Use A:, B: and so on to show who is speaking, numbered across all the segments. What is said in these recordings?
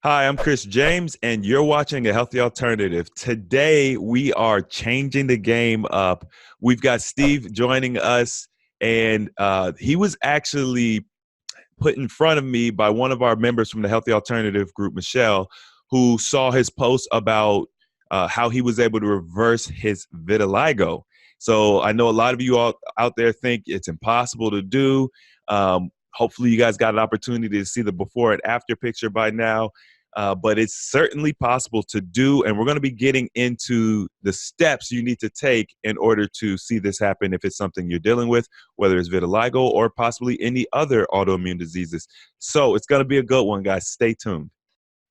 A: Hi, I'm Chris James, and you're watching A Healthy Alternative. Today, we are changing the game up. We've got Steve joining us, and he was actually put in front of me by one of our members from the Healthy Alternative group, Michelle, who saw his post about how he was able to reverse his vitiligo. So I know a lot of you all out there think it's impossible to do. Hopefully you guys got an opportunity to see the before and after picture by now. But it's certainly possible to do, and we're going to be getting into the steps you need to take in order to see this happen if it's something you're dealing with, whether it's vitiligo or possibly any other autoimmune diseases. So it's going to be a good one, guys. Stay tuned.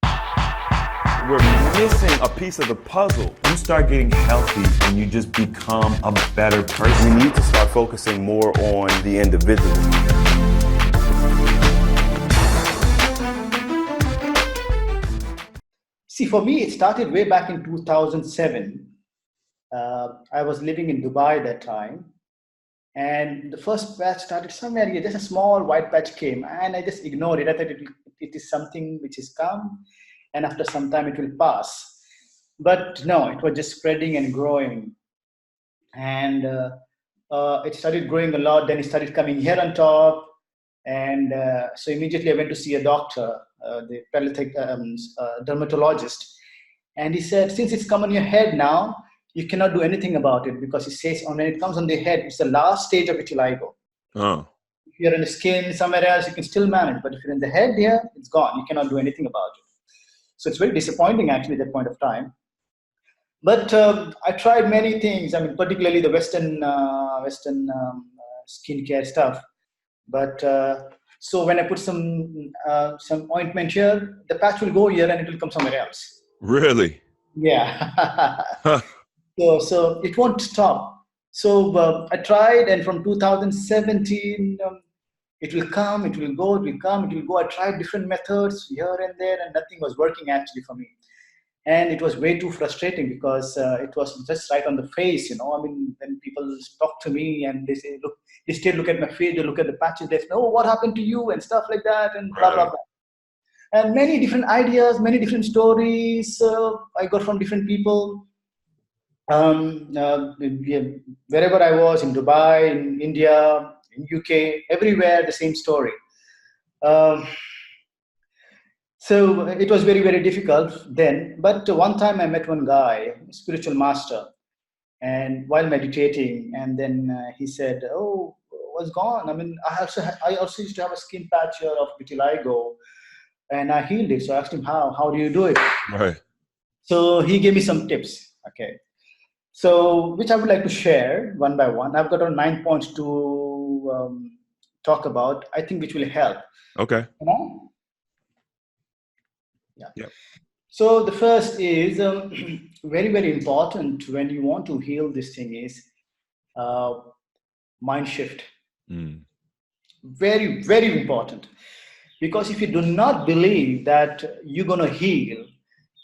A: We're missing a piece of the puzzle. You start getting healthy and you just become a better person. We need to start focusing more on the individual.
B: See, for me, it started way back in 2007. I was living in Dubai at that time. And the first patch started somewhere here, just a small white patch came, and I just ignored it. I thought it is something which is come, and after some time it will pass. But no, it was just spreading and growing. And it started growing a lot, then it started coming here on top. And so immediately I went to see a doctor, the dermatologist. And he said, since it's come on your head now, you cannot do anything about it, because he says when it comes on the head, it's the last stage of vitiligo.
A: Oh.
B: If you're in the skin, somewhere else, you can still manage. But if you're in the head here, it's gone. You cannot do anything about it. So it's very disappointing, actually, at that point of time. But I tried many things. I mean, particularly the Western skincare stuff. But so when I put some ointment here, the patch will go here and it will come somewhere else.
A: Really?
B: Yeah. So it won't stop. So I tried, and from 2017, it will come, it will go, it will come, it will go. I tried different methods here and there, and nothing was working actually for me. And it was way too frustrating, because it was just right on the face, I mean, when people talk to me and they say, look, they still look at my face, they look at the patches, they say, oh, what happened to you, and stuff like that, and blah, blah, blah. And many different ideas, many different stories I got from different people. Wherever I was, in Dubai, in India, in UK, everywhere, the same story. So it was very, very difficult then. But one time I met one guy, a spiritual master, and while meditating, and then he said, oh, what's gone? I mean, I also used to have a skin patch here of vitiligo, and I healed it. So I asked him, how do you do it?
A: Right.
B: So he gave me some tips. Okay. So, which I would like to share one by one. I've got 9 points to talk about, I think, which will help.
A: Okay.
B: Yeah.
A: Yep.
B: So the first is very, very important when you want to heal this thing is mind shift. Very, very important. Because if you do not believe that you're going to heal,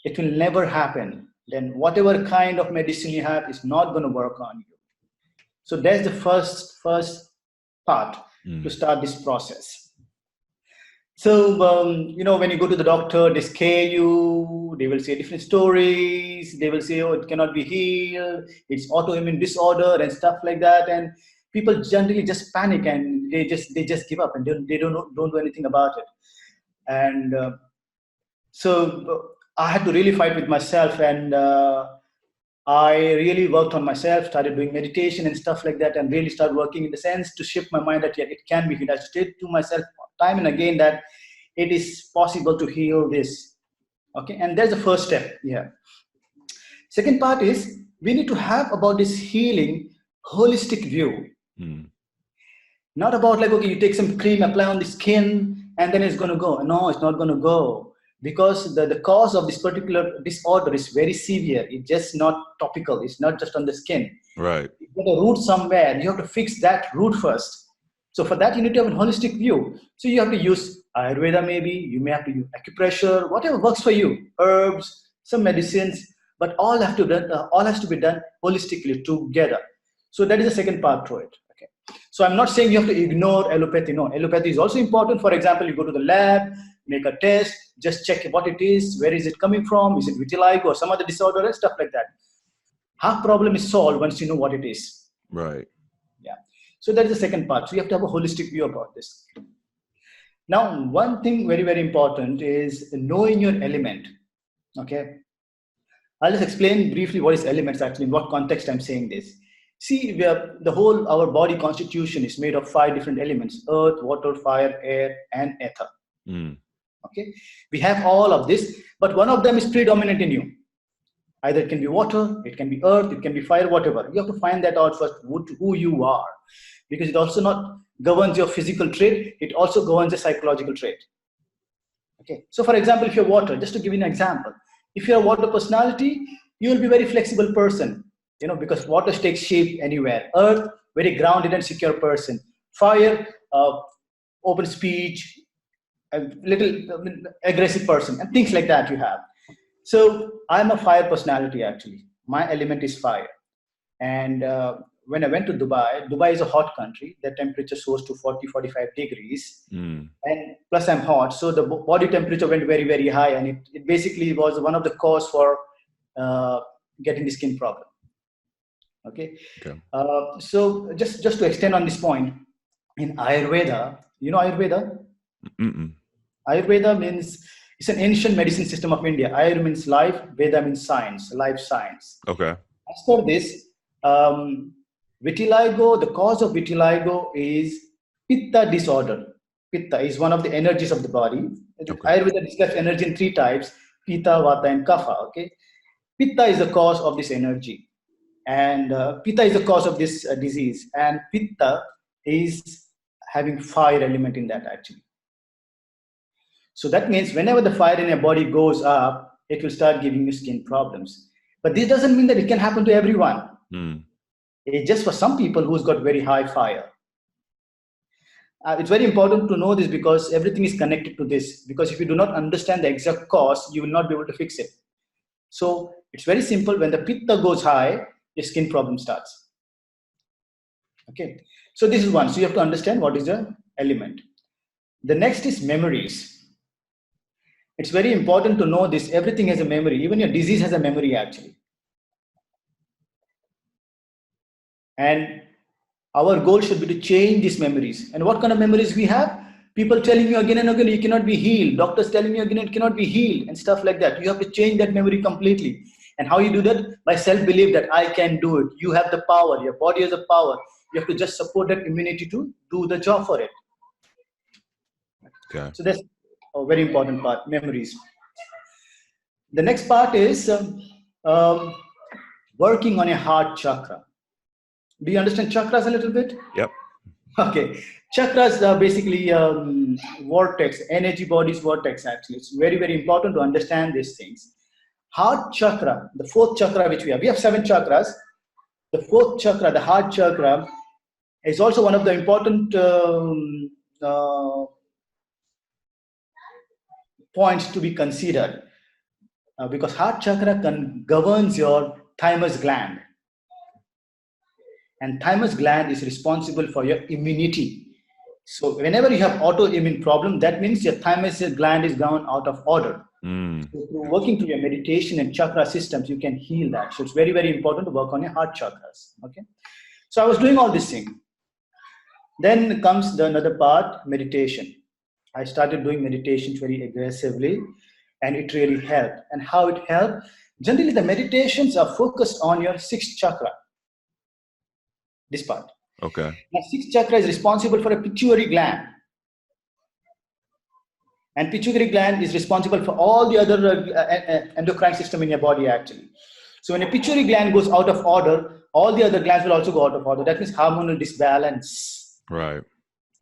B: it will never happen. Then whatever kind of medicine you have is not going to work on you. So that's the first part to start this process. So, when you go to the doctor, they scare you, they will say different stories, they will say, oh, it cannot be healed, it's autoimmune disorder and stuff like that. And people generally just panic and they just give up and they don't do anything about it. And so I had to really fight with myself, and I really worked on myself, started doing meditation and stuff like that, and really started working in the sense to shift my mind that it can be healed. I stated to myself time and again that it is possible to heal this. Okay, and that's the first step. Yeah. Second part is we need to have about this healing holistic view. Not about like, okay, you take some cream, apply on the skin, and then it's going to go. No, it's not going to go. Because the cause of this particular disorder is very severe. It's just not topical. It's not just on the skin.
A: Right.
B: You've got a root somewhere. You have to fix that root first. So for that, you need to have a holistic view. So you have to use Ayurveda maybe. You may have to use acupressure, whatever works for you. Herbs, some medicines, but all has to be done holistically together. So that is the second part to it. So I'm not saying you have to ignore allopathy. No, allopathy is also important. For example, you go to the lab, make a test, just check what it is, where is it coming from, is it vitiligo or some other disorder and stuff like that. Half problem is solved once you know what it is.
A: Right.
B: Yeah. So that is the second part. So you have to have a holistic view about this. Now, one thing very, very important is knowing your element. Okay. I'll just explain briefly what is elements actually, in what context I'm saying this. See, our body constitution is made of 5 different elements: earth, water, fire, air, and ether. Okay. We have all of this, but one of them is predominant in you. Either it can be water, it can be earth, it can be fire, whatever. You have to find that out first, who you are. Because it also not governs your physical trait, it also governs the psychological trait. Okay. So for example, if you're water, just to give you an example, if you're a water personality, you will be a very flexible person, because water takes shape anywhere. Earth, very grounded and secure person. Fire, open speech, a little aggressive person, and things like that you have. So I'm a fire personality actually. My element is fire. And when I went to Dubai is a hot country. The temperature soars to 40, 45 degrees. And plus I'm hot. So the body temperature went very, very high. And it basically was one of the cause for getting the skin problem. Okay. So just to extend on this point, in Ayurveda, Ayurveda? Ayurveda means, it's an ancient medicine system of India. Ayur means life, Veda means science, life science.
A: Okay.
B: As for this, vitiligo, the cause of vitiligo is pitta disorder. Pitta is one of the energies of the body. Okay. Ayurveda describes energy in 3 types: pitta, vata, and kapha. Okay, pitta is the cause of this energy, and pitta is the cause of this disease. And pitta is having fire element in that actually. So that means whenever the fire in your body goes up, it will start giving you skin problems. But this doesn't mean that it can happen to everyone. It's just for some people who's got very high fire. It's very important to know this because everything is connected to this. Because if you do not understand the exact cause, you will not be able to fix it. So it's very simple. When the pitta goes high, your skin problem starts. Okay. So this is one. So you have to understand what is the element. The next is memories. It's very important to know this. Everything has a memory. Even your disease has a memory actually. And our goal should be to change these memories. And what kind of memories we have? People telling you again and again, you cannot be healed. Doctors telling you again, it cannot be healed and stuff like that. You have to change that memory completely. And how you do that? By self-belief that I can do it. You have the power. Your body has the power. You have to just support that immunity to do the job for it.
A: Okay.
B: So that's a very important part, memories. The next part is working on your heart chakra. Do you understand chakras a little bit?
A: Yep.
B: Okay. Chakras are basically vortex, energy bodies vortex actually. It's very, very important to understand these things. Heart chakra, the 4th chakra which we have 7 chakras. The 4th chakra, the heart chakra, is also one of the important points to be considered because heart chakra governs your thymus gland. And thymus gland is responsible for your immunity. So whenever you have autoimmune problem, that means your thymus gland is gone out of order. So through working through your meditation and chakra systems, you can heal that. So it's very, very important to work on your heart chakras. Okay. So I was doing all this thing. Then comes another part, meditation. I started doing meditations very aggressively and it really helped. And how it helped? Generally, the meditations are focused on your 6th chakra. This part.
A: Okay.
B: Now, 6th chakra is responsible for a pituitary gland. And pituitary gland is responsible for all the other endocrine system in your body actually. So when a pituitary gland goes out of order, all the other glands will also go out of order. That means hormonal disbalance.
A: Right.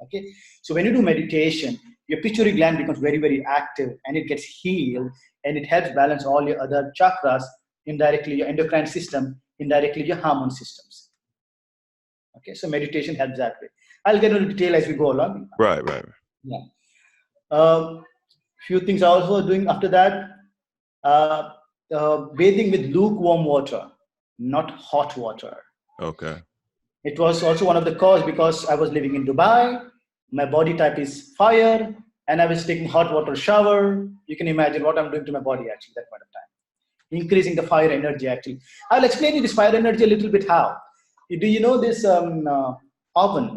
B: Okay. So when you do meditation, your pituitary gland becomes very, very active and it gets healed and it helps balance all your other chakras, indirectly your endocrine system, indirectly your hormone systems. Okay. So meditation helps that way. I'll get into detail as we go along.
A: Right.
B: Yeah. Few things I also doing after that. Bathing with lukewarm water, not hot water.
A: Okay.
B: It was also one of the cause because I was living in Dubai. My body type is fire. and I was taking hot water shower. You can imagine what I'm doing to my body actually that point of time. Increasing the fire energy actually. I'll explain you this fire energy a little bit how. Do you know this oven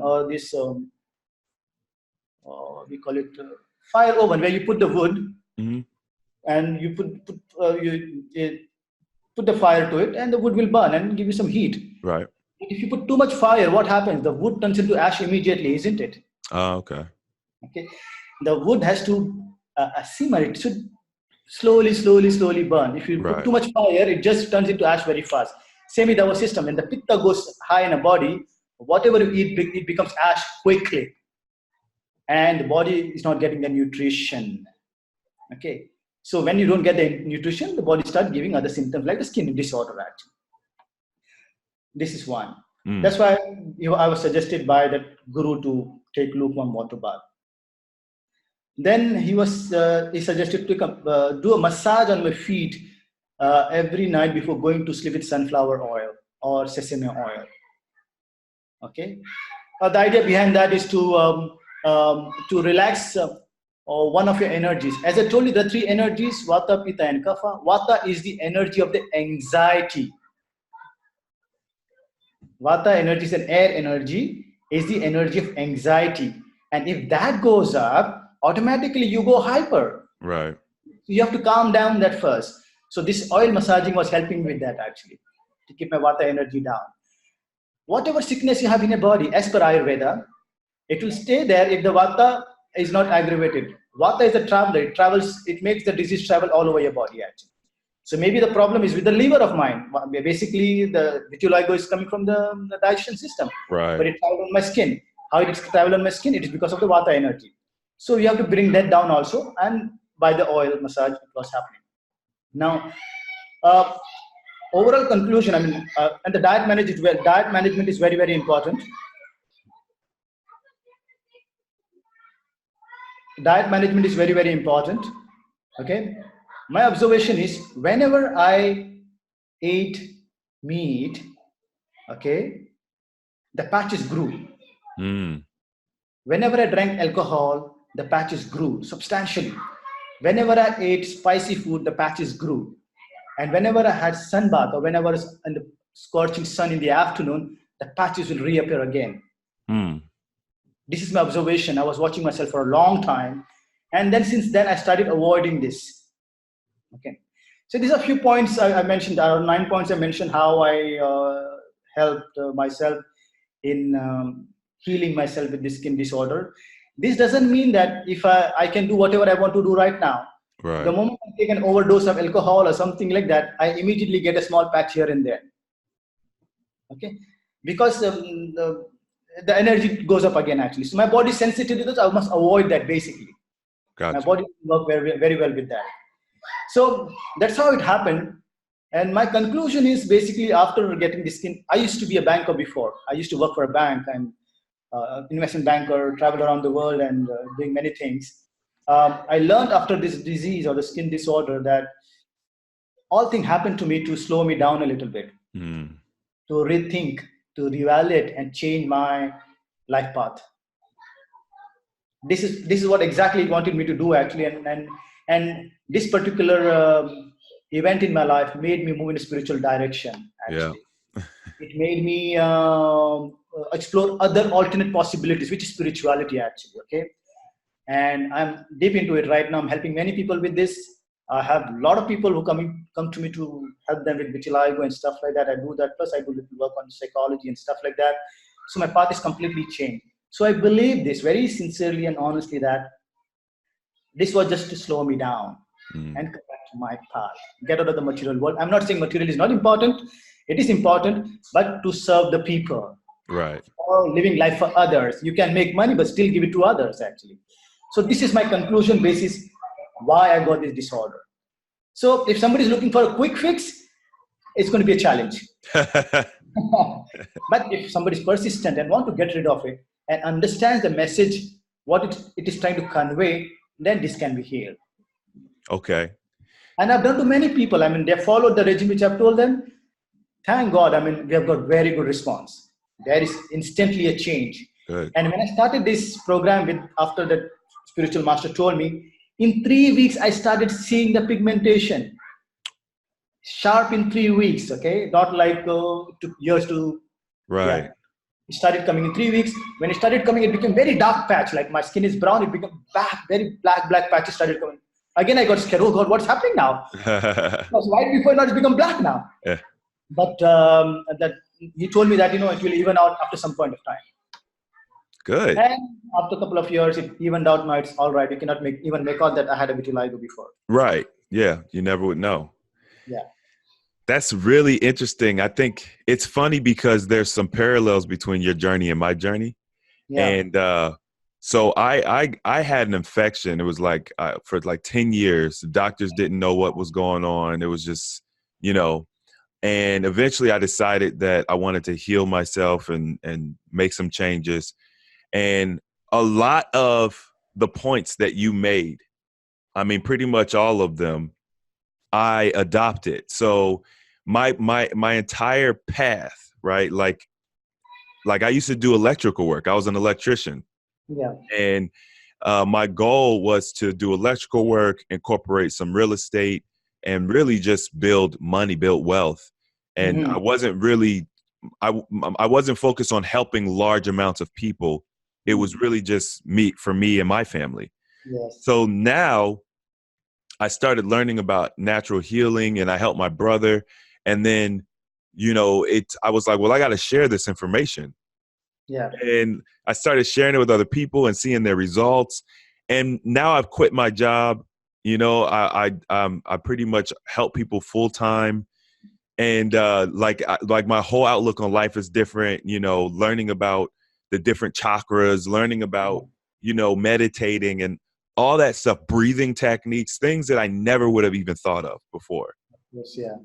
B: or this, we call it fire oven, where you put the wood and you put the fire to it and the wood will burn and give you some heat.
A: Right.
B: If you put too much fire, what happens? The wood turns into ash immediately, isn't it?
A: Oh, okay.
B: Okay. The wood has to simmer. It should slowly burn. If you put too much fire, it just turns into ash very fast. Same with our system. When the pitta goes high in a body, whatever you eat, it becomes ash quickly. And the body is not getting the nutrition. Okay. So when you don't get the nutrition, the body starts giving other symptoms like the skin disorder actually. This is one. That's why I was suggested by that guru to take lukewarm water bath. Then he suggested to do a massage on my feet every night before going to sleep with sunflower oil or sesame oil. Okay. The idea behind that is to relax one of your energies. As I told you, the three energies, Vata, Pitta, and Kapha. Vata is the energy of the anxiety. Vata energy is an air energy, is the energy of anxiety. And if that goes up, automatically you go hyper.
A: Right.
B: So you have to calm down that first. So this oil massaging was helping with that actually, to keep my Vata energy down. Whatever sickness you have in your body, as per Ayurveda, it will stay there if the Vata is not aggravated. Vata is a traveler. It makes the disease travel all over your body actually. So maybe the problem is with the liver of mine. Basically, the vitiligo is coming from the digestion system.
A: Right.
B: But it traveled on my skin. How it traveled on my skin? It is because of the Vata energy. So you have to bring that down also. And by the oil massage, it was happening. Now, overall conclusion, and the diet management is very, very important. Diet management is very, very important. Okay. My observation is whenever I ate meat, okay, the patches grew. Whenever I drank alcohol, the patches grew substantially. Whenever I ate spicy food, the patches grew. And whenever I had sunbath or whenever I was in the scorching sun in the afternoon, the patches will reappear again. This is my observation. I was watching myself for a long time. And then since then, I started avoiding this. Okay. So these are a few points I mentioned. There are 9 points I mentioned how I helped myself in healing myself with this skin disorder. This doesn't mean that if I can do whatever I want to do right now.
A: Right.
B: The moment I take an overdose of alcohol or something like that, I immediately get a small patch here and there. Okay. Because the energy goes up again actually. So my body is sensitive to this. I must avoid that basically.
A: Gotcha.
B: My body works very, very well with that. So that's how it happened. And my conclusion is basically after getting the skin, I used to be a banker before. I used to work for a bank and investment banker, travel around the world and doing many things. I learned after this disease or the skin disorder that all things happened to me to slow me down a little bit, to rethink, to reevaluate and change my life path. This is what exactly it wanted me to do actually. And this particular event in my life made me move in a spiritual direction actually. Yeah. It made me explore other alternate possibilities, which is spirituality actually. Okay. And I'm deep into it right now. I'm helping many people with this. I have a lot of people who come to me to help them with vitiligo and stuff like that. I do that. Plus I do little work on psychology and stuff like that. So my path is completely changed. So I believe this very sincerely and honestly that this was just to slow me down and come back to my path, get out of the material world. I'm not saying material is not important. It is important, but to serve the people.
A: Right.
B: Or living life for others. You can make money, but still give it to others actually. So this is my conclusion basis why I got this disorder. So if somebody is looking for a quick fix, it's going to be a challenge. But if somebody is persistent and want to get rid of it and understands the message, what it is trying to convey, then this can be healed.
A: Okay.
B: And I've done to many people. They followed the regime which I've told them. Thank God. We have got very good response. There is instantly a change.
A: Good.
B: And when I started this program after the spiritual master told me, in 3 weeks I started seeing the pigmentation sharp in 3 weeks. Okay, not like took years to, yeah.
A: Right.
B: It started coming in 3 weeks. When it started coming, it became very dark patch. Like my skin is brown, it became black, very black patches started coming. Again, I got scared. Oh God, what's happening now? It was white before, now it's become black now.
A: Yeah.
B: But that he told me that it will even out after some point of time.
A: Good.
B: And after a couple of years, it evened out. Now it's all right. You cannot even make out that I had a vitiligo before.
A: Right. Yeah. You never would know.
B: Yeah.
A: That's really interesting. I think it's funny because there's some parallels between your journey and my journey.
B: Yeah.
A: And so I had an infection. It was like for like 10 years, the doctors didn't know what was going on. It was just, and eventually I decided that I wanted to heal myself and make some changes. And a lot of the points that you made, I mean, pretty much all of them, I adopted. So my entire path, right? Like I used to do electrical work. I was an electrician.
B: Yeah.
A: And my goal was to do electrical work, incorporate some real estate, and really just build money, build wealth. And I wasn't really, I wasn't focused on helping large amounts of people. It was really just for me and my family.
B: Yes.
A: So now I started learning about natural healing, and I helped my brother. And then, I was like, well, I got to share this information.
B: Yeah.
A: And I started sharing it with other people and seeing their results. And now I've quit my job. I pretty much help people full time. And like my whole outlook on life is different, learning about the different chakras, learning about, meditating and all that stuff, breathing techniques, things that I never would have even thought of before.
B: Yes. Yeah.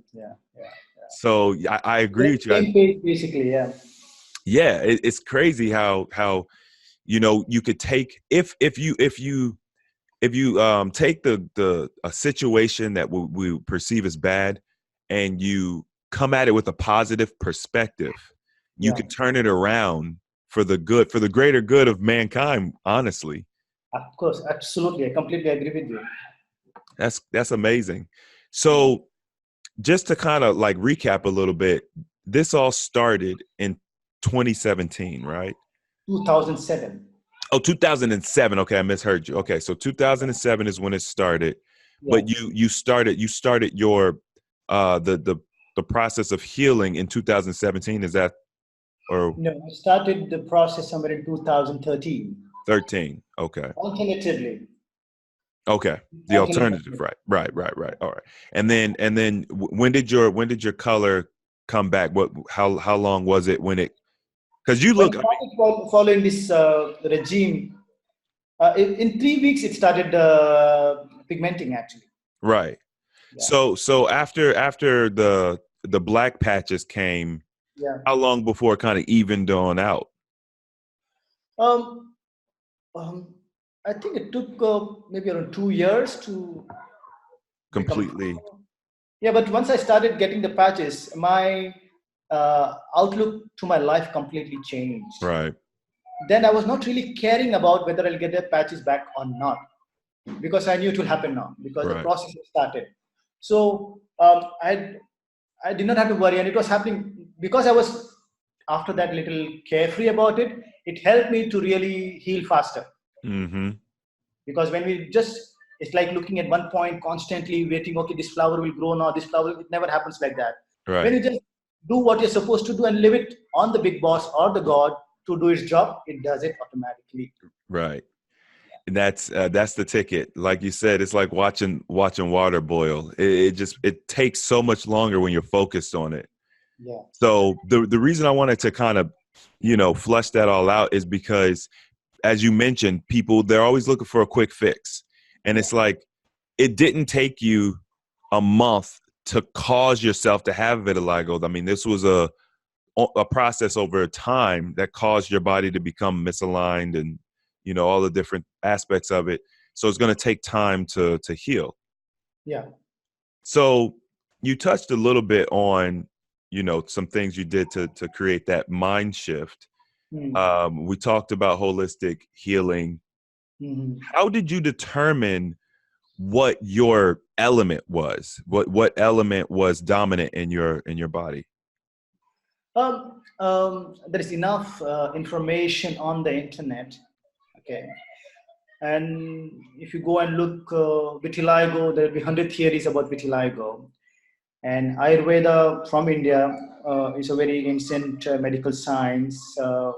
A: So I agree with you.
B: Same page, basically. Yeah.
A: Yeah, it's crazy how you could take if you take a situation that we perceive as bad and you come at it with a positive perspective, you can turn it around for the greater good of mankind, honestly.
B: Of course, absolutely. I completely agree with you.
A: That's amazing. So just to kind of like recap a little bit, this all started in 2017, right?
B: 2007.
A: Oh, 2007. Okay, I misheard you. Okay, so 2007 is when it started.
B: Yeah.
A: But you started your the process of healing in 2017. Is that or
B: No, I started the process somewhere in 2013.
A: 13? Okay.
B: Alternatively.
A: Okay. The alternative, right. All right. And then when did your color come back? How long was it when it? Because you look.
B: When I started following this regime, in 3 weeks it started pigmenting actually.
A: Right. Yeah. So after the black patches came,
B: yeah.
A: How long before it kind of evened on out?
B: I think it took maybe around 2 years to
A: completely.
B: Yeah, but once I started getting the patches, my outlook to my life completely changed.
A: Right.
B: Then I was not really caring about whether I'll get the patches back or not, because I knew it will happen now, because the process has started. So I did not have to worry, and it was happening because I was after that little carefree about it. It helped me to really heal faster.
A: Mm-hmm.
B: Because when we just, it's like looking at one point constantly waiting, okay, this flower will grow now, this flower, it never happens like that.
A: Right.
B: When you just do what you're supposed to do and leave it on the big boss or the God to do its job, it does it automatically.
A: Right. And that's the ticket. Like you said, it's like watching water boil. It takes so much longer when you're focused on it.
B: Yeah.
A: So the reason I wanted to kind of, flush that all out is because, as you mentioned, they're always looking for a quick fix. And it's like, it didn't take you a month to cause yourself to have vitiligo. I mean, this was a process over time that caused your body to become misaligned and, all the different aspects of it. So it's going to take time to heal.
B: Yeah.
A: So you touched a little bit on, some things you did to create that mind shift. We talked about holistic healing.
B: Mhm.
A: How did you determine what your element was? What element was dominant in your body?
B: There is enough information on the internet. Okay, and if you go and look vitiligo, there will be 100 theories about vitiligo. And Ayurveda from India is a very ancient medical science.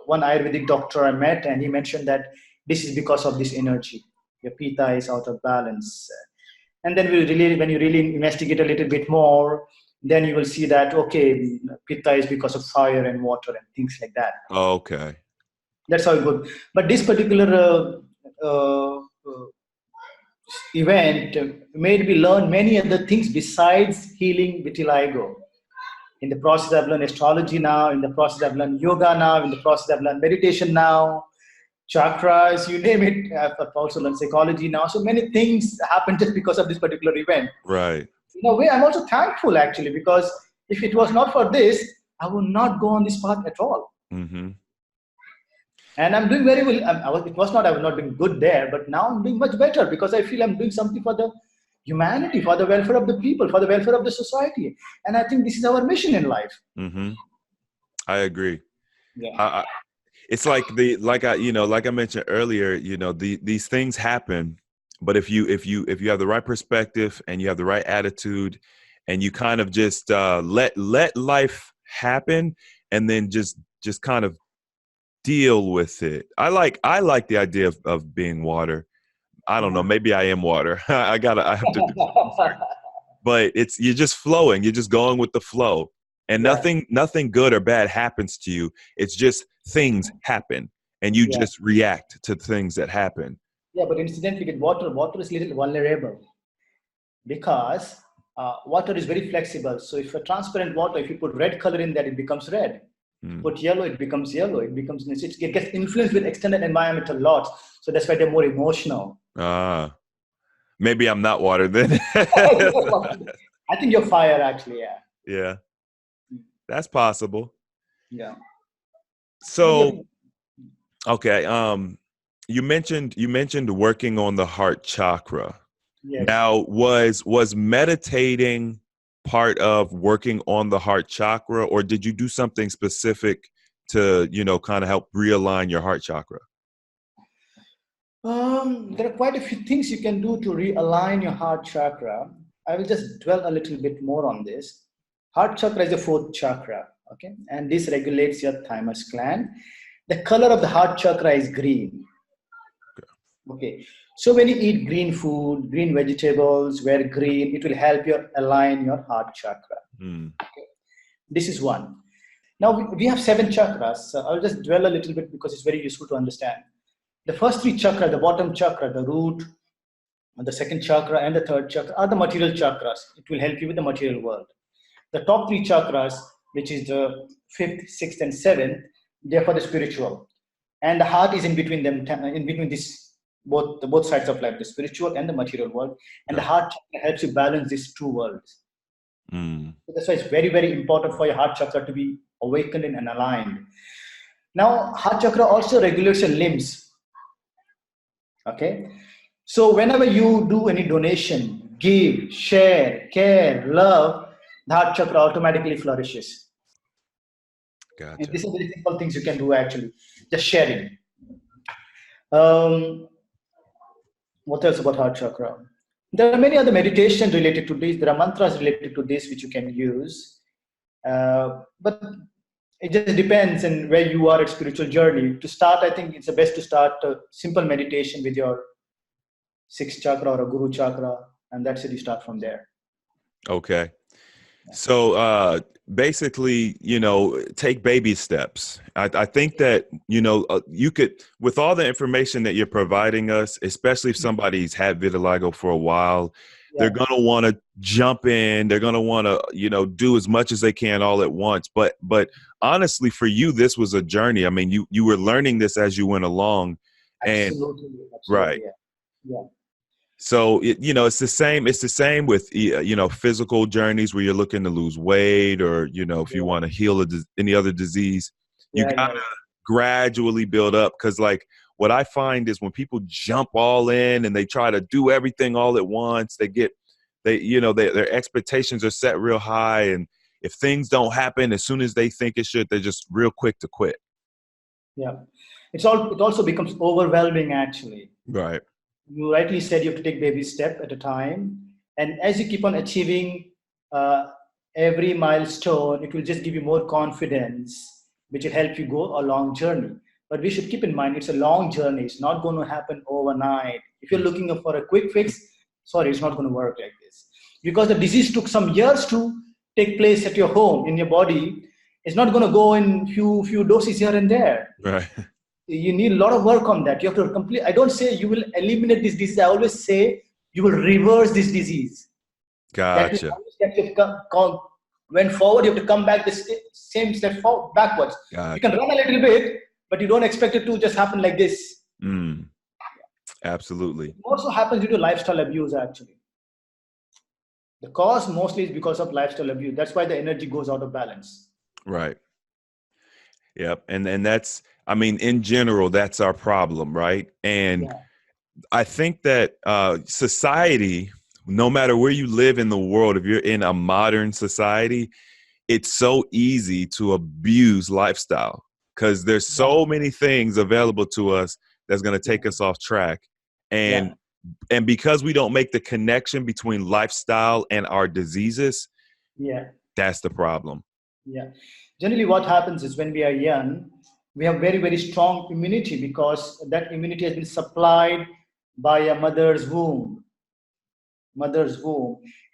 B: One Ayurvedic doctor I met, and he mentioned that this is because of this energy. Your pitta is out of balance. And then when you really investigate a little bit more, then you will see that, okay, pitta is because of fire and water and things like that.
A: Okay.
B: That's how it goes. But this particular event made me learn many other things besides healing vitiligo. In the process, I've learned astrology now. In the process, I've learned yoga now. In the process, I've learned meditation now, chakras, you name it. I've also learned psychology now. So many things happened just because of this particular event.
A: Right.
B: In a way, I'm also thankful actually, because if it was not for this, I would not go on this path at all.
A: Mm-hmm.
B: And I'm doing very well. It was not, I was not doing good there, but now I'm doing much better because I feel I'm doing something for the humanity, for the welfare of the people, for the welfare of the society. And I think this is our mission in life.
A: Mm-hmm. I agree.
B: Yeah.
A: It's like like I mentioned earlier, these things happen, but if you have the right perspective and you have the right attitude, and you kind of just let life happen, and then just kind of deal with it. I like the idea of being water. I don't know, maybe I am water. I have to do some research. But you're just flowing, you're just going with the flow. And
B: Yeah.
A: nothing good or bad happens to you. It's just things happen, and you
B: Yeah.
A: just react to things that happen.
B: Yeah, but incidentally, with water is little vulnerable because water is very flexible. So if a transparent water, if you put red color in that, it becomes red.
A: Mm.
B: Put yellow, it becomes yellow. It gets influenced with extended environmental laws. So that's why they're more emotional.
A: Maybe I'm not water then.
B: I think you're fire actually. Yeah.
A: Yeah, that's possible.
B: Yeah.
A: So, okay. You mentioned working on the heart chakra.
B: Yes.
A: Now, was meditating part of working on the heart chakra, or did you do something specific to, kind of help realign your heart chakra?
B: There are quite a few things you can do to realign your heart chakra. I will just dwell a little bit more on this. Heart chakra is the fourth chakra, okay? And this regulates your thymus gland. The color of the heart chakra is green. Okay. So when you eat green food, green vegetables, wear green, it will help you align your heart chakra.
A: Mm.
B: Okay. This is one. Now we have 7 chakras. So I'll just dwell a little bit because it's very useful to understand. The first 3 chakra, the bottom chakra, the root, the second chakra, and the third chakra are the material chakras. It will help you with the material world. The top 3 chakras, which is the 5th, 6th, and 7th, they are for the spiritual. And the heart is in between them, in between this both sides of life, the spiritual and the material world. And the heart chakra helps you balance these two worlds.
A: Mm.
B: So that's why it's very, very important for your heart chakra to be awakened and aligned. Now, heart chakra also regulates your limbs. Okay. So whenever you do any donation, give, share, care, love, the heart chakra automatically flourishes. And
A: Gotcha.
B: these are very simple things you can do actually. Just sharing. Um, what else about heart chakra? There are many other meditations related to this. There are mantras related to this which you can use. But it just depends on where you are at spiritual journey. To start, I think it's the best to start a simple meditation with your 6th chakra or a guru chakra, and that's it. You start from there.
A: Okay. So basically, take baby steps. I think that, you could, with all the information that you're providing us, especially if somebody's had vitiligo for a while, they're going to want to jump in. They're going to want to, do as much as they can all at once. But honestly, for you, this was a journey. I mean, you were learning this as you went along.
B: Absolutely.
A: Right.
B: Yeah.
A: So it's the same with physical journeys where you're looking to lose weight, or if you want to heal any other disease, you gotta gradually build up, because like what I find is when people jump all in and they try to do everything all at once, their expectations are set real high. And if things don't happen as soon as they think it should, they're just real quick to quit.
B: Yeah. It also becomes overwhelming, actually.
A: Right.
B: You rightly said you have to take baby step at a time. And as you keep on achieving every milestone, it will just give you more confidence, which will help you go a long journey. But we should keep in mind, it's a long journey. It's not going to happen overnight. If you're looking for a quick fix, sorry, it's not going to work like this. Because the disease took some years to take place at your home, in your body. It's not going to go in few doses here and there.
A: Right.
B: You need a lot of work on that. You have to complete. I don't say you will eliminate this disease. I always say you will reverse this disease.
A: Gotcha.
B: That you went forward, you have to come back the same step forward, backwards.
A: Gotcha.
B: You can run a little bit, but you don't expect it to just happen like this.
A: Absolutely.
B: It also happens due to lifestyle abuse, actually. The cause mostly is because of lifestyle abuse. That's why the energy goes out of balance.
A: Right. Yep. And that's, I mean, in general, that's our problem, right? And I think that society, no matter where you live in the world, if you're in a modern society, it's so easy to abuse lifestyle because there's so many things available to us that's going to take us off track. And because we don't make the connection between lifestyle and our diseases, that's the problem. Yeah.
B: Generally, what happens is when we are young, we have very, very strong immunity because that immunity has been supplied by a mother's womb,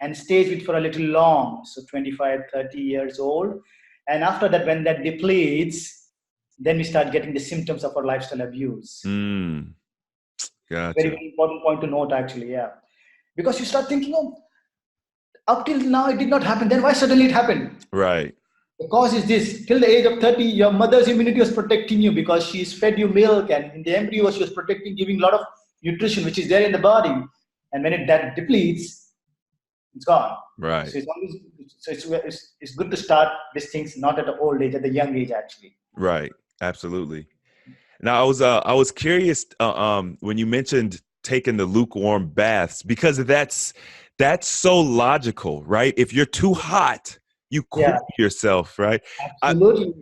B: and stays with for a little long, so 25, 30 years old. And after that, when that depletes, then we start getting the symptoms of our lifestyle abuse.
A: Gotcha.
B: Very, very important point to note, actually, because you start thinking, oh, up till now it did not happen, then why suddenly it happened?
A: Right.
B: The cause is this: till the age of 30, your mother's immunity was protecting you because she's fed you milk, and in the embryo she was protecting, giving a lot of nutrition which is there in the body. And when that depletes, it's gone.
A: Right.
B: So it's good to start these things not at the old age, at the young age, actually.
A: Right. Absolutely. Now I was curious when you mentioned taking the lukewarm baths, because that's so logical, right? If you're too hot, you cool yourself, right?
B: Absolutely.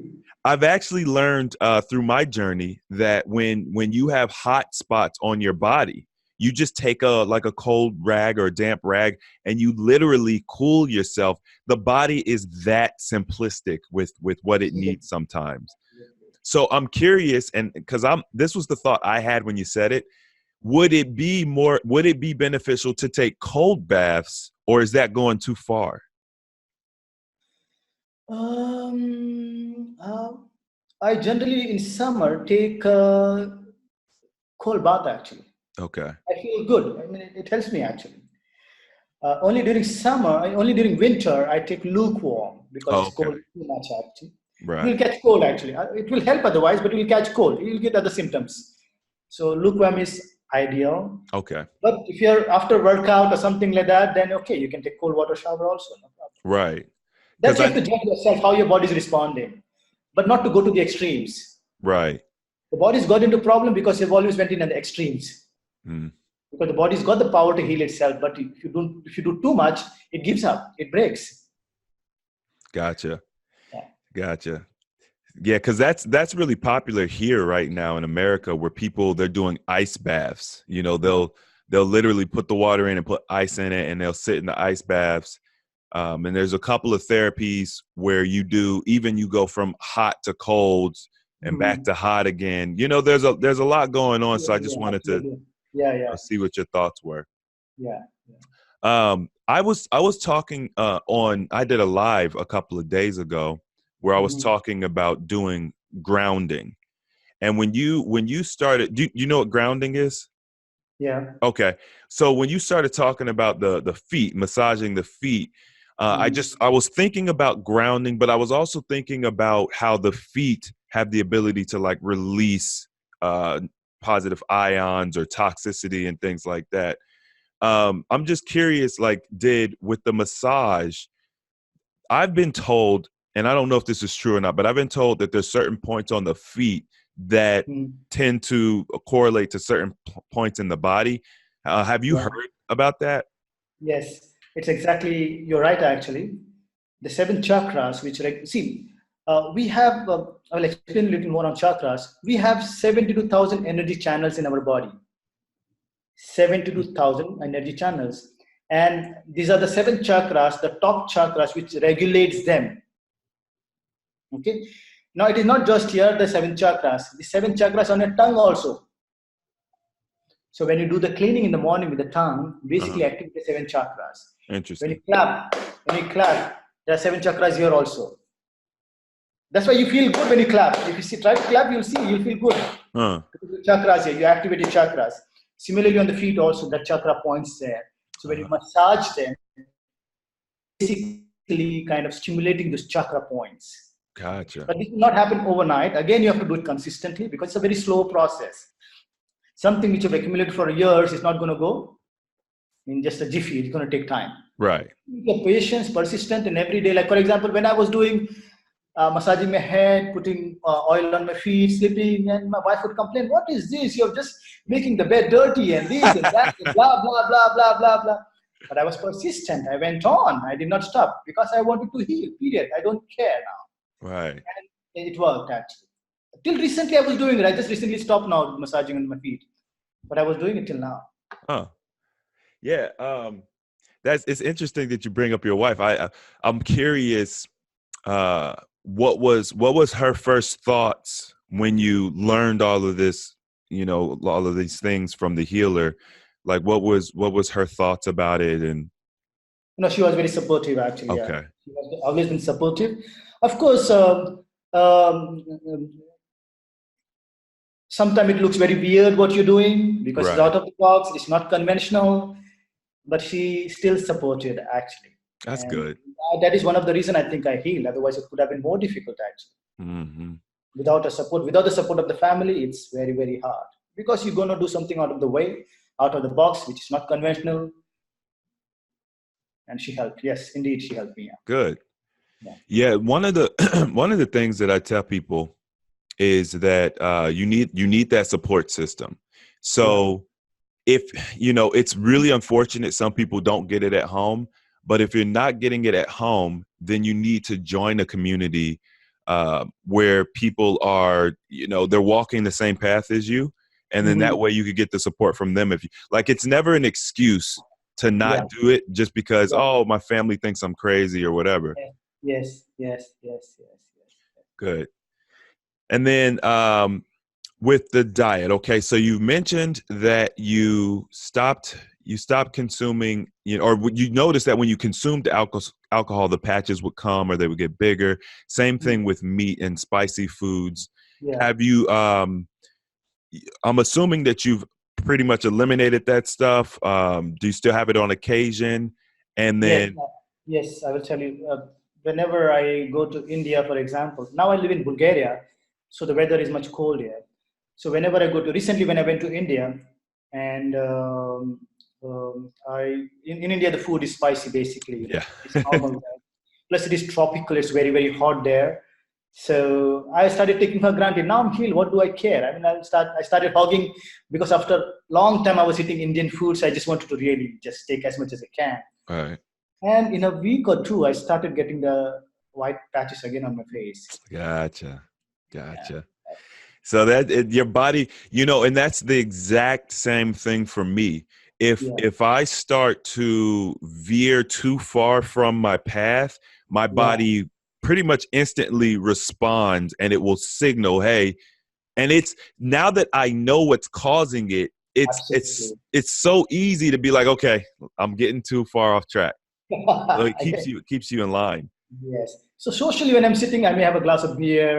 A: I've actually learned through my journey that when you have hot spots on your body, you just take a cold rag or a damp rag and you literally cool yourself. The body is that simplistic with what it needs sometimes. So I'm curious, and because this was the thought I had when you said it. Would it be beneficial to take cold baths, or is that going too far?
B: I generally in summer take a cold bath, actually.
A: Okay.
B: I feel good. I mean, it helps me, actually. Only during winter, I take lukewarm because it's cold too much, actually.
A: Right.
B: You'll catch cold, actually. It will help otherwise, but you'll catch cold. You'll get other symptoms. So lukewarm is ideal.
A: Okay.
B: But if you're after workout or something like that, then okay, you can take cold water shower also. No problem.
A: Right.
B: Then you have to judge yourself how your body is responding, but not to go to the extremes.
A: Right.
B: The body's got into problem because you've always went in at the extremes. Because the body's got the power to heal itself, but if you do too much, it gives up, it breaks.
A: Gotcha. Gotcha. Yeah, because that's really popular here right now in America, where they're doing ice baths. You know, they'll literally put the water in and put ice in it, and they'll sit in the ice baths. And there's a couple of therapies where you go from hot to cold and back to hot again. You know, there's a lot going on. So I just wanted to see what your thoughts were. I was talking I did a live a couple of days ago where I was talking about doing grounding. And when you started, do you know what grounding is?
B: Yeah.
A: Okay. So when you started talking about the feet, massaging the feet, I was thinking about grounding, but I was also thinking about how the feet have the ability to like release positive ions or toxicity and things like that. I'm just curious, like, with the massage, I've been told, and I don't know if this is true or not, but I've been told that there's certain points on the feet that
B: Mm.
A: tend to correlate to certain points in the body. Have you
B: Yeah.
A: heard about that?
B: Yes, it's exactly, you're right, actually. The seven chakras, which, like, see, we have, I'll explain a little more on chakras. We have 72,000 energy channels in our body, 72,000 energy channels. And these are the seven chakras, the top chakras, which regulates them. Okay. Now, it is not just here, the seven chakras, the seven chakras on your tongue also. So when you do the cleaning in the morning with the tongue,
A: Uh-huh.
B: basically activate the seven chakras. When you
A: Interesting.
B: clap, when you clap, there are seven chakras here also. That's why you feel good when you clap. If you see, try to clap, you'll feel good.
A: Huh.
B: The chakras here, you activate your chakras. Similarly on the feet also, that chakra points there. So when you
A: Uh-huh.
B: massage them, basically kind of stimulating those chakra points.
A: Gotcha.
B: But this will not happen overnight. Again, you have to do it consistently because it's a very slow process. Something which you've accumulated for years is not going to go in just a jiffy. It's going to take time.
A: Right.
B: The patience, persistent, and every day. Like for example, when I was doing massaging my head, putting oil on my feet, sleeping, and my wife would complain, "What is this? You're just making the bed dirty and this and that, and blah blah blah blah blah blah." But I was persistent. I went on. I did not stop because I wanted to heal. Period. I don't care now,
A: Right.
B: and it worked actually. Till recently, I was doing it. I just recently stopped now massaging on my feet, but I was doing it till now.
A: Huh. Yeah. It's interesting that you bring up your wife. I'm curious. What was her first thoughts when you learned all of this? All of these things from the healer. Like, what was her thoughts about it? And
B: No, she was very supportive actually. Yeah,
A: okay.
B: she has always been supportive. Of course, sometimes it looks very weird what you're doing because it's
A: Right.
B: out of the box. It's not conventional, but she still supported actually,
A: That's
B: and
A: good.
B: that is one of the reason I think I healed. Otherwise, it could have been more difficult actually.
A: Hmm.
B: Without the support of the family, it's very very hard because you're gonna do something out of the way, out of the box, which is not conventional. And she helped. Yes, indeed, she helped me.
A: Good.
B: Yeah.
A: Yeah. One of the one of the things that I tell people is that you need that support system.
B: Yeah.
A: So if it's really unfortunate some people don't get it at home, but if you're not getting it at home, then you need to join a community where people are they're walking the same path as you, and then that
B: Mhm.
A: way you could get the support from them. If you like, it's never an excuse to
B: Yeah.
A: not do it just because,
B: Yeah.
A: oh, my family thinks I'm crazy or whatever.
B: Yes. Yes. Yes. Yes. Yes.
A: Good. And then with the diet, okay, so you mentioned that you stopped consuming, or you noticed that when you consumed alcohol, the patches would come or they would get bigger. Same thing with meat and spicy foods.
B: Yeah.
A: Have you? I'm assuming that you've pretty much eliminated that stuff. Do you still have it on occasion? And
B: Yes.
A: then,
B: Yes. I will tell you. Whenever I go to India, for example, now I live in Bulgaria, so the weather is much cold here. So whenever I go to, recently when I went to India, and in India the food is spicy basically.
A: yeah,
B: It's normal there. Plus it is tropical. It's very very hot there. So I started taking for granted. Now I'm healed. What do I care? I mean, I started hogging because after long time I was eating Indian foods. I just wanted to really just take as much as I can.
A: all right,
B: And in a week or two, I started getting the white patches again on my face.
A: gotcha,
B: Yeah.
A: gotcha. So your body, and that's the exact same thing for me. If
B: Yeah.
A: if I start to veer too far from my path, my
B: Yeah.
A: body pretty much instantly responds and it will signal, hey, and it's now that I know what's causing it, it's it's
B: Absolutely.
A: it's so easy to be like, okay, I'm getting too far off track. So it keeps
B: Yes.
A: you in line.
B: Yes. So socially, when I'm sitting, I may have a glass of beer,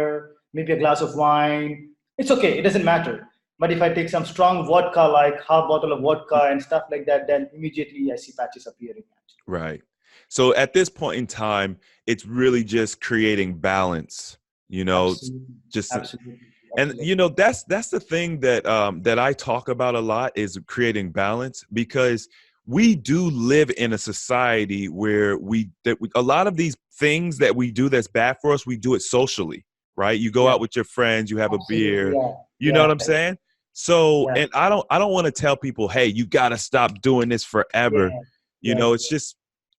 B: maybe a glass of wine. It's okay. It doesn't matter. But if I take some strong vodka, like half bottle of vodka and stuff like that, then immediately I see patches appearing.
A: Right. So at this point in time, it's really just creating balance,
B: Absolutely.
A: just
B: Absolutely.
A: and
B: Absolutely.
A: that's the thing that I talk about a lot is creating balance, because we do live in a society where a lot of these things that we do that's bad for us, we do it socially. right? You go
B: Yeah.
A: out with your friends, you have a
B: Absolutely.
A: beer,
B: Yeah.
A: you know
B: Yeah.
A: what I'm saying? So,
B: Yeah.
A: and I don't want to tell people, hey, you got to stop doing this forever.
B: Yeah.
A: You
B: Yeah.
A: know, it's just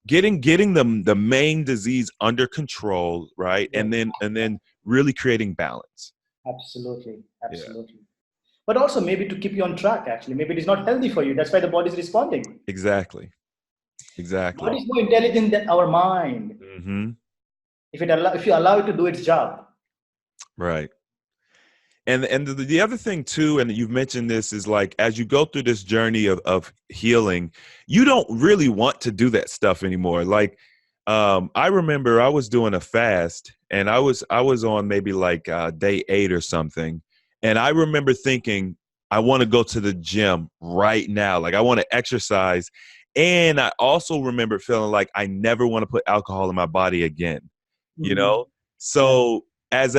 A: getting the main disease under control, right?
B: Yeah.
A: And then really creating balance.
B: Absolutely.
A: Yeah,
B: Absolutely. But also maybe to keep you on track, actually. Maybe it is not healthy for you. That's why the body is responding.
A: exactly.
B: Body
A: Exactly.
B: is more intelligent than our mind.
A: Hmm.
B: If you allow it to do its job.
A: Right. And the other thing too, and you've mentioned this, is like as you go through this journey of healing, you don't really want to do that stuff anymore. Like I remember I was doing a fast and I was on maybe like day 8 or something. And I remember thinking, I want to go to the gym right now. Like I want to exercise. And I also remember feeling like I never want to put alcohol in my body again, you
B: Mhm.
A: know?
B: Yeah.
A: So as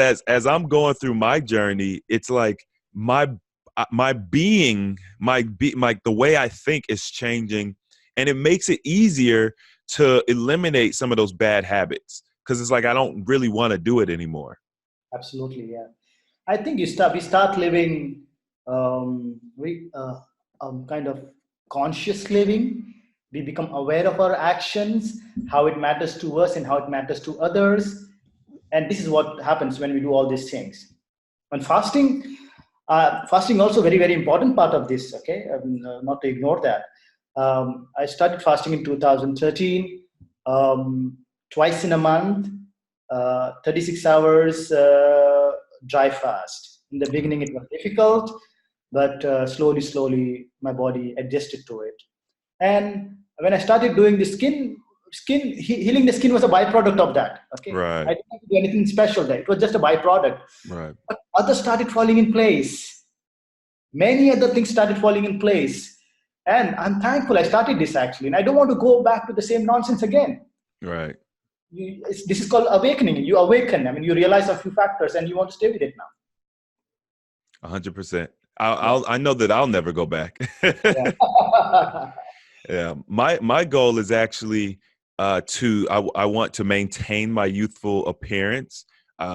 A: I'm going through my journey, it's like my being, my the way I think is changing, and it makes it easier to eliminate some of those bad habits because it's like I don't really want to do it anymore.
B: Absolutely. Yeah. I think we start living we kind of conscious living. We become aware of our actions, how it matters to us and how it matters to others. And this is what happens when we do all these things. And fasting also very very important part of this. Okay, not to ignore that. I started fasting in 2013, twice in a month, 36 hours dry fast. In the beginning, it was difficult, but slowly, my body adjusted to it. And when I started doing the healing the skin was a byproduct of that. Okay,
A: Right,
B: I didn't do anything special there. It was just a byproduct.
A: right.
B: But others started falling in place. Many other things started falling in place. And I'm thankful I started this actually. And I don't want to go back to the same nonsense again.
A: Right.
B: This is called awakening. You awaken. I mean, you realize a few factors and you want to stay with it now.
A: 100%.
B: Yeah.
A: I know that I'll never go back.
B: Yeah.
A: Yeah, my goal is actually I want to maintain my youthful appearance,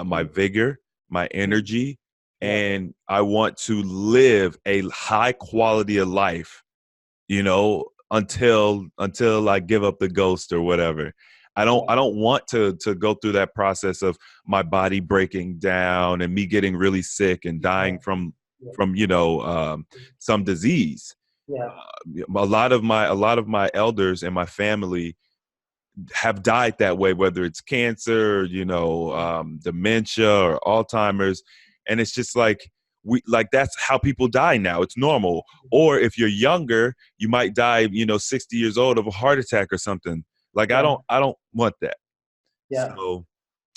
A: my vigor, my energy,
B: Yeah.
A: and I want to live a high quality of life, you know, until I give up the ghost or whatever.
B: Yeah.
A: I don't want to go through that process of my body breaking down and me getting really sick and
B: Yeah.
A: dying
B: Yeah.
A: from some disease.
B: Yeah.
A: A lot of my elders and my family have died that way, whether it's cancer, dementia or Alzheimer's, and it's just like that's how people die now. It's normal. Or if you're younger, you might die, 60 years old of a heart attack or something. Like
B: Yeah.
A: I don't want that.
B: Yeah.
A: So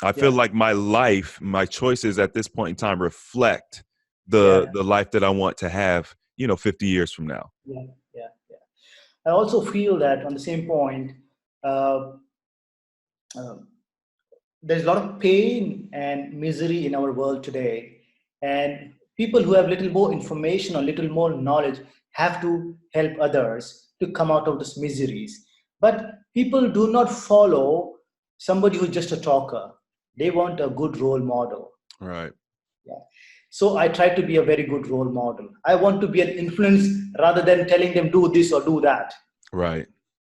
A: I feel
B: Yeah.
A: like my choices at this point in time reflect
B: Yeah.
A: the life that I want to have, 50 years from now.
B: Yeah. Yeah. Yeah. I also feel that on the same point, uh, uh, there's a lot of pain and misery in our world today, and people who have little more information or little more knowledge have to help others to come out of these miseries. But people do not follow somebody who's just a talker. They want a good role model.
A: Right.
B: Yeah. So I try to be a very good role model. I want to be an influence rather than telling them do this or do that.
A: Right.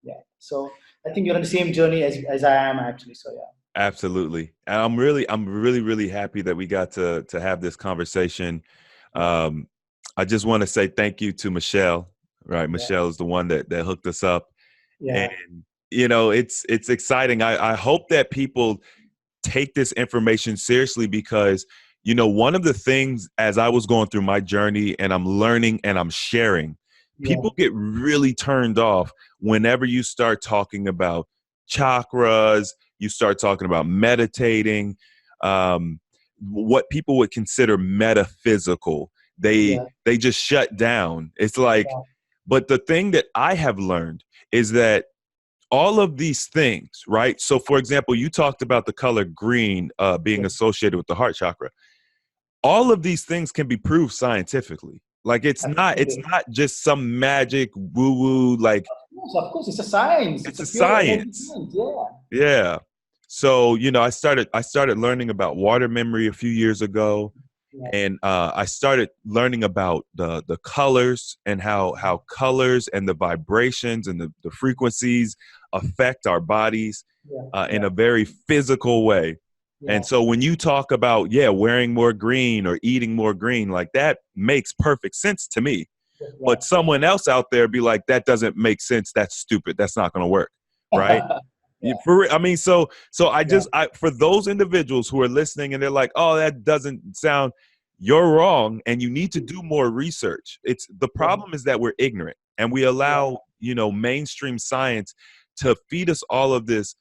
B: Yeah. So I think you're on the same journey as I am actually. So yeah.
A: Absolutely. And I'm really happy that we got to have this conversation.
B: Yeah.
A: Um, I just want to say thank you to Michelle. Right.
B: Yeah.
A: Michelle is the one that hooked us up. And,
B: Yeah.
A: it's exciting. I hope that people take this information seriously because, one of the things as I was going through my journey and I'm learning and I'm sharing,
B: Yeah.
A: people get really turned off whenever you start talking about chakras, you start talking about meditating, what people would consider metaphysical.
B: Yeah.
A: They just shut down. It's like,
B: Yeah.
A: but the thing that I have learned is that all of these things, right? So, for example, you talked about the color green being
B: Yeah.
A: associated with the heart chakra. All of these things can be proved scientifically. Like it's
B: Absolutely.
A: not just some magic woo woo. Like
B: Of course, it's a science. It's
A: it's
B: a
A: a
B: pure energy
A: science.
B: science. Yeah.
A: Yeah. So, I started learning about water memory a few years ago,
B: Yeah.
A: and I started learning about the colors and how colors and the vibrations and the frequencies affect our bodies
B: Yeah.
A: in
B: Yeah.
A: a very physical way. And
B: Yeah.
A: so when you talk about, wearing more green or eating more green, like that makes perfect sense to me.
B: Yeah.
A: But someone else out there be like, that doesn't make sense. That's stupid. That's not going to work. Right.
B: Yeah.
A: I mean, so
B: Yeah.
A: for those individuals who are listening and they're like, oh, that doesn't sound, you're wrong. And you need to do more research. The
B: Yeah.
A: problem is that we're ignorant and we
B: Yeah.
A: allow, mainstream science to feed us all of this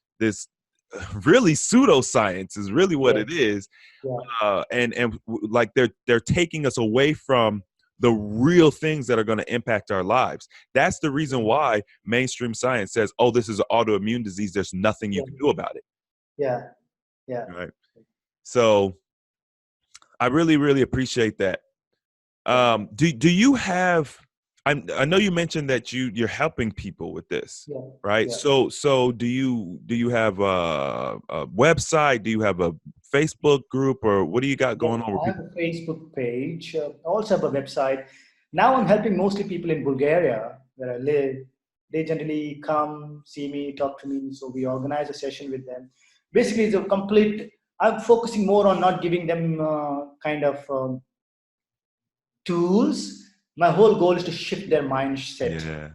A: really pseudoscience is really what
B: Yeah.
A: it is.
B: Yeah.
A: Like they're taking us away from the real things that are going to impact our lives. That's the reason why mainstream science says, oh, this is an autoimmune disease. There's nothing you
B: Yeah.
A: can do about it.
B: Yeah. Yeah.
A: Right. So I really, really appreciate that.
B: Yeah.
A: Do you have, I know you mentioned that you're helping people with this,
B: Yeah.
A: right?
B: Yeah.
A: So do you have a website? Do you have a Facebook group, or what do you got
B: Yes,
A: going on with
B: I have
A: people?
B: a Facebook page. I also have a website. Now I'm helping mostly people in Bulgaria where I live. They generally come, see me, talk to me. So we organize a session with them. Basically, it's a complete. I'm focusing more on not giving them kind of tools. My whole goal is to shift their mindset.
A: Yeah.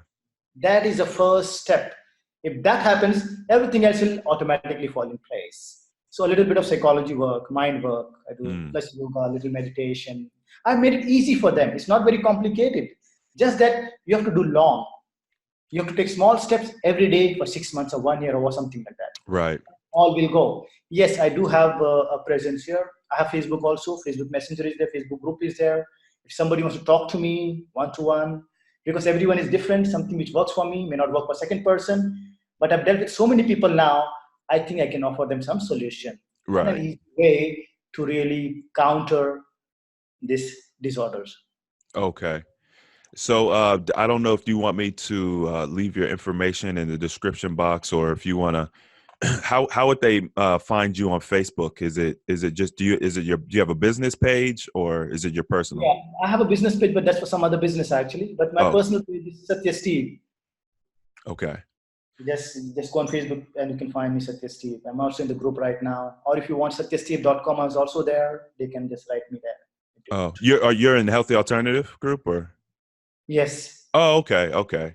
B: That is the first step. If that happens, everything else will automatically fall in place. So a little bit of psychology work, mind work, I do
A: Mm.
B: plus yoga, a little meditation. I made it easy for them. It's not very complicated. Just that you have to do long. You have to take small steps every day for 6 months or 1 year or something like that.
A: Right.
B: All will go. Yes, I do have a presence here. I have Facebook also. Facebook Messenger is there. Facebook group is there. If somebody wants to talk to me one to one, because everyone is different, something which works for me may not work for second person. But I've dealt with so many people now. I think I can offer them some solution and an
A: Right.
B: easy way to really counter these disorders.
A: Okay. So I don't know if you want me to leave your information in the description box, or if you want to. How would they find you on Facebook? Is it just do you have a business page, or is it your personal?
B: Yeah, I have a business page, but that's for some other business actually. But my
A: Oh,
B: personal page is Satya Steve.
A: okay.
B: Just go on Facebook and you can find me Satya Steve. I'm also in the group right now. Or if you want satyasteve.com, I was also there. They can just write me there.
A: Oh, you're in the Healthy Alternative group, or?
B: Yes.
A: Oh, okay, okay.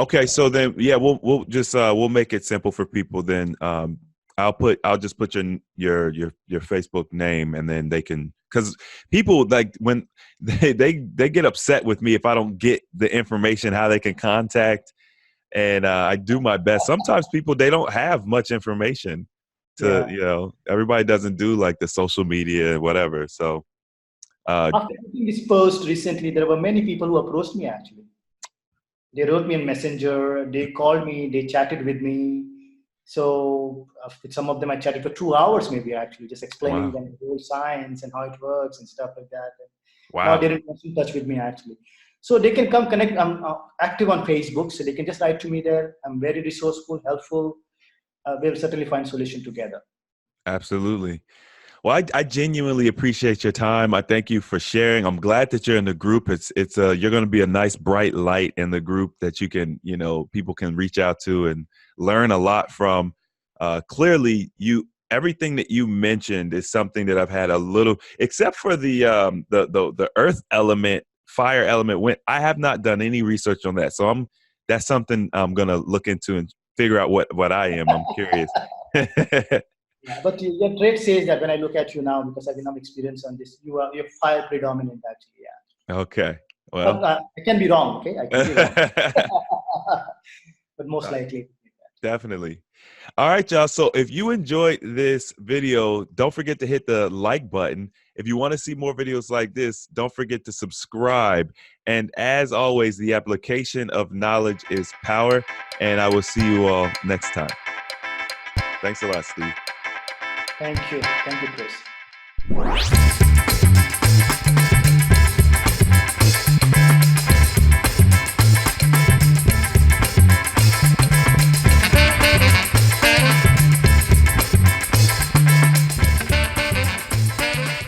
A: Okay, so then we'll just we'll make it simple for people then. I'll just put your Facebook name, and then they can, because people, like, when they get upset with me if I don't get the information how they can contact, and I do my best. Sometimes people, they don't have much information to,
B: Yeah.
A: everybody doesn't do like the social media, whatever. So uh
B: After putting this post recently, there were many people who approached me actually. They wrote me on Messenger, they called me, they chatted with me. So with some of them I chatted for 2 hours maybe actually, just explaining
A: wow.
B: them the whole science and how it works and stuff like that. Now
A: Wow.
B: they're in constant touch with me actually. So they can come connect. I'm active on Facebook, so they can just write to me there. I'm very resourceful, helpful. We'll certainly find solution together.
A: Absolutely. Well, I genuinely appreciate your time. I thank you for sharing. I'm glad that you're in the group. It's you're going to be a nice bright light in the group that you can, people can reach out to and learn a lot from. Clearly, everything that you mentioned is something that I've had a little, except for the earth element, fire element. When I have not done any research on that, so that's something I'm going to look into and figure out what I am. I'm curious.
B: Yeah, but your trait says that when I look at you now, because I've enough experience on this, you're fire predominant actually. Yeah,
A: Okay.
B: but
A: Well,
B: I can be wrong. Okay, I can be wrong, but most likely.
A: definitely. All right, y'all. So if you enjoyed this video, don't forget to hit the like button. If you want to see more videos like this, don't forget to subscribe. And as always, the application of knowledge is power. And I will see you all next time. Thanks a lot, Steve.
B: Thank you, Chris.